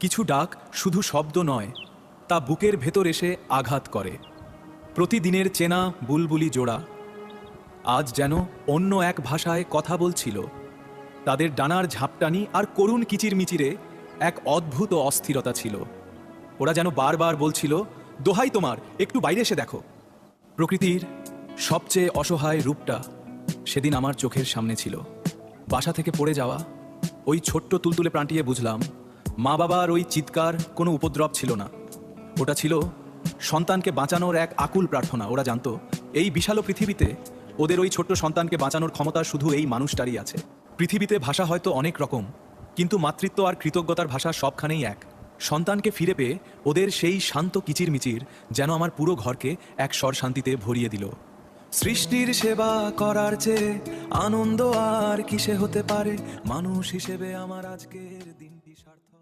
কিছু ডাক শুধু শব্দ নয়, তা বুকের ভেতর এসে আঘাত করে। প্রতিদিনের চেনা বুলবুলি জোড়া আজ যেন অন্য এক ভাষায় কথা বলছিল। তাদের ডানার ঝাপটানি আর করুণ কিচিরমিচিরে এক অদ্ভুত অস্থিরতা ছিল। ওরা যেন বারবার বলছিল, দোহাই তোমার, একটু বাইরে এসে দেখো। প্রকৃতির সবচেয়ে অসহায় রূপটা সেদিন আমার চোখের সামনে ছিল। বাসা থেকে পড়ে যাওয়া ওই ছোট্ট তুলতুলে প্রাণটিয়ে বুঝলাম, মা বাবার ওই চিৎকার কোনো উপদ্রব ছিল না। ওটা ছিল সন্তানকে বাঁচানোর এক আকুল প্রার্থনা। ওরা জানতো এই বিশাল পৃথিবীতে ওদের ওই ছোট্ট সন্তানকে বাঁচানোর ক্ষমতা শুধু এই মানুষটারই আছে। পৃথিবীতে ভাষা হয়তো অনেক রকম, কিন্তু মাতৃত্ব আর কৃতজ্ঞতার ভাষা সবখানেই এক। সন্তানকে ফিরে পেয়ে ওদের সেই শান্ত কিচিরমিচির যেন আমার পুরো ঘরকে এক স্বর শান্তিতে ভরিয়ে দিল। সৃষ্টির সেবা করার চেয়ে আনন্দ আর কিসে হতে পারে, মানুষ হিসেবে আমার আজকের দিনটি সার্থক।